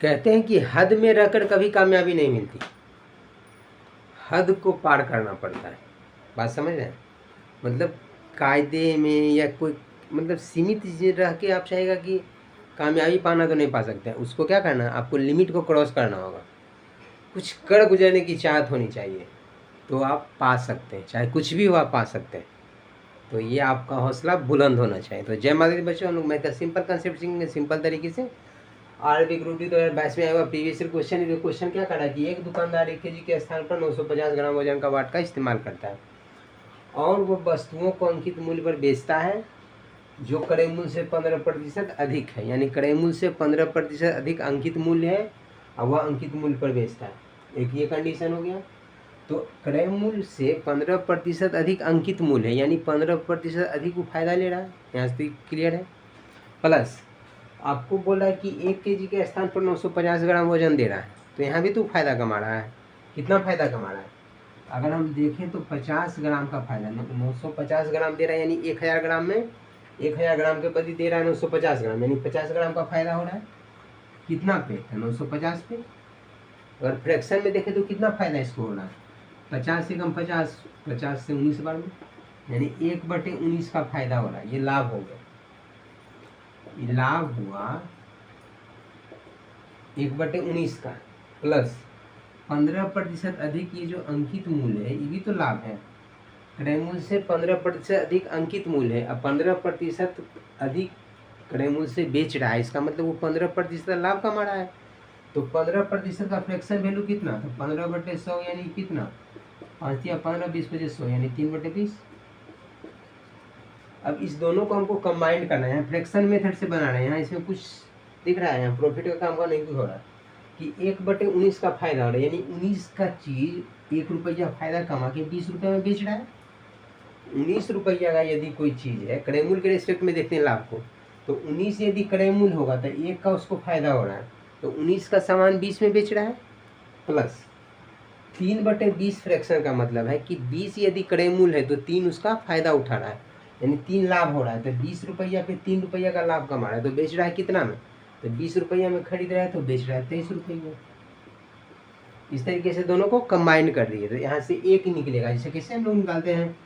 कहते हैं कि हद में रहकर कभी कामयाबी नहीं मिलती, हद को पार करना पड़ता है। बात समझ रहे हैं? मतलब कायदे में या कोई मतलब सीमित रह के आप चाहेगा कि कामयाबी पाना तो नहीं पा सकते हैं। उसको क्या करना है, आपको लिमिट को क्रॉस करना होगा, कुछ कर गुजरने की चाहत होनी चाहिए, तो आप पा सकते हैं। चाहे कुछ भी हो आप पा सकते हैं। तो ये आपका हौसला बुलंद होना चाहिए। तो जय माता दी बच्चों, हम लोग मैं सिंपल कंसेप्ट सीखेंगे सिंपल तरीके से। आरबी ग्रुप डी 2022 में आया हुआ प्रीवियस क्वेश्चन। क्वेश्चन क्या करा कि एक दुकानदार 1 kg के स्थान पर 950 ग्राम वजन का वाट का इस्तेमाल करता है और वो वस्तुओं को अंकित मूल्य पर बेचता है जो क्रय मूल्य से 15% अधिक है। यानी क्रय मूल्य से 15% अधिक अंकित मूल्य है और वह अंकित मूल्य पर बेचता है। एक ये कंडीशन हो गया। तो क्रय मूल्य से 15% अधिक अंकित मूल्य है, यानी 15% अधिक वो फायदा ले रहा है। यहाँ से क्लियर है। प्लस आपको बोला है कि 1 kg के स्थान पर 950 ग्राम वजन दे रहा है, तो यहाँ भी तो फायदा कमा रहा है। कितना फायदा कमा रहा है? अगर हम देखें तो 50 ग्राम का फायदा, 950 ग्राम दे रहा है, यानी 1000 ग्राम में 1000 ग्राम के बदले दे रहा है 950 ग्राम, यानी 50 ग्राम का फायदा हो रहा है। कितना पे? 950 पे। अगर फ्रैक्शन में देखें तो कितना फायदा इसको हो रहा है? 50 से कम 50, 50 से 19 बार में, यानी 1/19 का फायदा हो रहा है। ये लाभ हो गया, ये लाभ हुआ 1/19 का। प्लस 15% अधिक ये जो अंकित मूल्य है, ये भी तो लाभ है। क्रय मूल्य से 15% अधिक अंकित मूल्य है, अब 15% अधिक क्रय मूल्य से बेच रहा है, इसका मतलब वो 15% लाभ कमा रहा है। तो 15% का फ्रैक्शन वैल्यू कितना? तो 15/100 यानी कितना? 5 या 15, 20/100 यानी 3/20। अब इस दोनों को हमको कंबाइन करना है, फ्रैक्शन मेथड से बनाना है। यहाँ इसमें कुछ दिख रहा है, यहाँ प्रॉफिट का काम का नहीं कुछ हो रहा कि 1/19 का फायदा हो रहा है, यानी 19 का चीज 1 रुपया फायदा कमा के 20 रुपये में बेच रहा है। 19 रुपया का यदि कोई चीज है, क्रय मूल्य के रिस्पेक्ट में देखते हैं लाभ को, तो 19 यदि क्रय मूल्य होगा तो 1 का उसको फायदा हो रहा है, तो 19 का सामान 20 में बेच रहा है। प्लस 3/20 फ्रैक्शन का मतलब है कि 20 यदि क्रय मूल्य है तो 3 उसका फायदा उठा रहा है, यानी 3 लाभ हो रहा है। तो 20 रुपया पे 3 रुपया का लाभ कमा रहा है, तो बेच रहा है कितना में? तो 20 रुपया में खरीद रहा है तो बेच रहा है 23 रुपये में। इस तरीके से दोनों को कंबाइन कर दिए तो यहाँ से एक निकलेगा। जैसे कैसे हम लोग निकालते हैं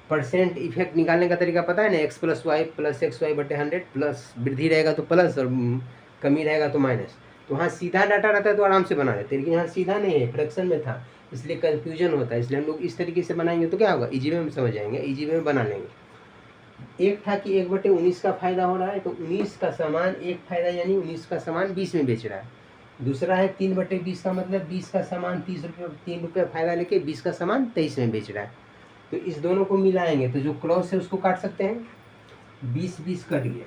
परसेंट इफेक्ट निकालने का तरीका पता है ना, x + y + xy/100, प्लस वृद्धि रहेगा तो प्लस और कमी रहेगा तो माइनस। तो वहाँ सीधा डाटा रहता है तो आराम से बना लेते हैं, लेकिन यहाँ सीधा नहीं है, फ्रैक्शन में था, इसलिए कन्फ्यूजन होता है। इसलिए हम लोग इस तरीके से बनाएंगे तो क्या होगा, इजी वे में समझ जाएंगे, इजी वे में बना लेंगे। एक था कि 1/19 का फायदा हो रहा है, तो 19 का सामान एक फायदा, यानी 19 का सामान 20 में बेच रहा है। दूसरा है 3/20 का मतलब 20 का सामान 3 रुपये फायदा लेके 20 का सामान 23 में बेच रहा है। तो इस दोनों को मिलाएंगे तो जो क्रॉस है उसको काट सकते हैं, 20-20 कट गया,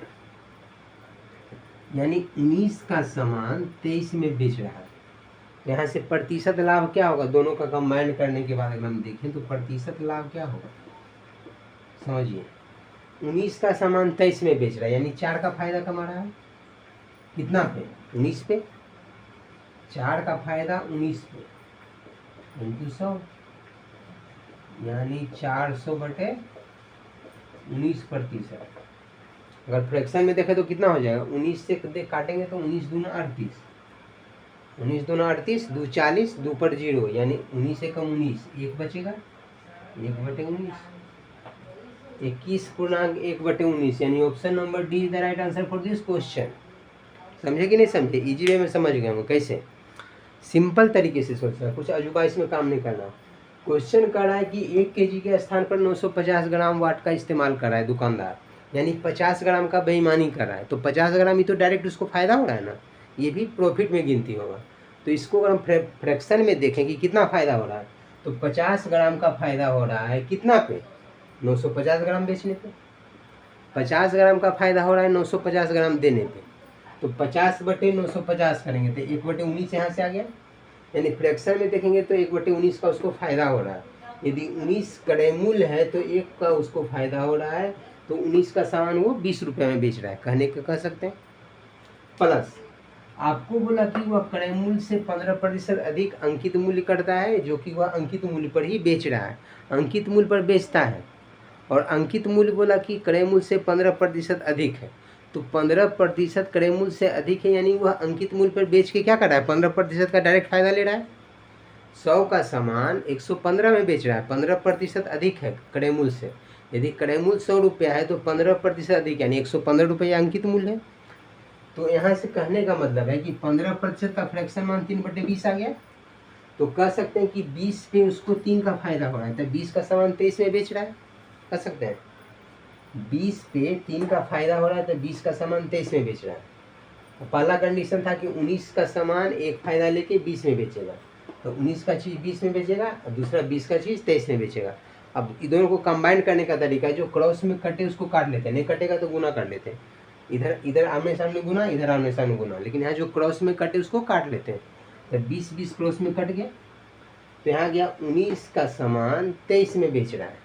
यानी 19 का सामान 23 में बेच रहा है। यहाँ से प्रतिशत लाभ क्या होगा, दोनों का कंबाइन करने के बाद अगर हम देखें तो प्रतिशत लाभ क्या होगा समझिए। 19 का सामान 23 में बेच रहा है, यानी 4 का फायदा कमा रहा है। कितना पे? 19 पे। 4 का फायदा 19 पे इंटू 100, यानी 400/19%। अगर फ्रैक्शन में देखें तो कितना हो जाएगा, 19 से काटेंगे तो 19 दूना 38, 19 दूना 38, 2 40, 2 पर 0, यानी 19 से कम 19, 1 बचेगा 1/19, 21/1/19, यानी option number D is the right answer for this question. समझे कि नहीं समझे? इजी वे में समझ गए हम कैसे, सिंपल तरीके से सोचना, कुछ अजूबा इसमें काम नहीं करना। क्वेश्चन कर रहा है कि 1 kg के स्थान पर 950 ग्राम वाट का इस्तेमाल कर रहा है दुकानदार, यानी 50 ग्राम का बेईमानी कर रहा है। तो 50 ग्राम ही तो डायरेक्ट उसको फायदा हो रहा है ना, ये भी प्रॉफिट में गिनती होगा। तो इसको अगर हम फ्रैक्शन में देखें कि कितना फायदा हो रहा है, तो 50 ग्राम का फायदा हो रहा है कितना पे, 950 ग्राम बेचने पे। 50 ग्राम का फायदा हो रहा है 950 ग्राम देने पे, तो 50/950 करेंगे तो 1/19 यहाँ से आ गया, यानी फ्रैक्शन में देखेंगे तो 1/19 का उसको फायदा हो रहा है। यदि 19 क्रय मूल्य है तो 1 का उसको फायदा हो रहा है, तो 19 का सामान वो 20 रुपये में बेच रहा है, कहने का कह सकते हैं। प्लस आपको बोला कि वह क्रय मूल्य से 15% अधिक अंकित मूल्य करता है, जो कि वह अंकित मूल्य पर ही बेच रहा है, अंकित मूल्य पर बेचता है। और अंकित मूल्य बोला कि क्रय मूल्य से 15% अधिक है, तो 15% क्रय मूल्य से अधिक है, यानी वह अंकित मूल्य पर बेच के क्या कर रहा है, 15% का डायरेक्ट फायदा ले रहा है। 100 का सामान 115 में बेच रहा है, 15% अधिक है क्रय मूल्य से। यदि क्रय मूल्य 100 रुपया है तो 15% अधिक यानी 115 रुपये अंकित मूल्य है। तो यहाँ से कहने का मतलब है कि 15% का फ्रैक्शन मान 3/20 आ गया। तो कह सकते हैं कि 20 पे उसको 3 का फायदा हो रहा है, तो 20 का सामान 23 में बेच रहा है, कह सकते हैं 20 पे 3 का फायदा हो रहा है, तो 20 का सामान 23 में बेच रहा है। तो पहला कंडीशन था कि 19 का सामान एक फायदा लेके 20 में बेचेगा, तो 19 का चीज़ 20 में बेचेगा और दूसरा 20 का चीज़ 23 में बेचेगा। अब इन दोनों को कंबाइन करने का तरीका है, जो क्रॉस में कटे उसको काट लेते हैं, नहीं कटेगा तो गुना कर लेते हैं। इधर आमने सामने गुना, इधर आमने सामने गुना, लेकिन यहाँ जो क्रॉस में कटे उसको काट लेते हैं। तो 20 क्रॉस में कट गया, तो यहाँ गया 19 का सामान 23 में बेच रहा है।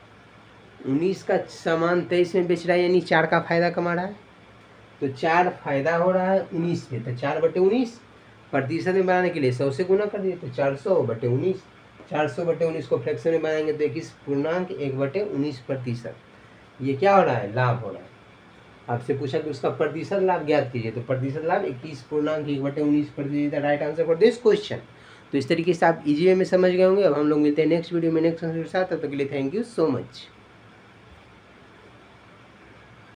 19 का सामान 23 में बेच रहा है यानी 4 का फायदा कमा रहा है। तो 4 फायदा हो रहा है 19 पे, तो 4/19 प्रतिशत में बनाने के लिए 100 से गुना कर दिए, तो 400/19। 400/19 को फ्रैक्शन में बनाएंगे तो 21.1/19%। ये क्या हो रहा है, लाभ हो रहा है। आपसे पूछा कि उसका प्रतिशत लाभ ज्ञात कीजिए, तो प्रतिशत लाभ 21.1/19% right answer for this question. तो इस तरीके से आप इजी वे में समझ गए होंगे। अब हम लोग मिलते हैं नेक्स्ट वीडियो में नेक्स्ट आंसर के साथ। तब तक के लिए थैंक यू सो मच।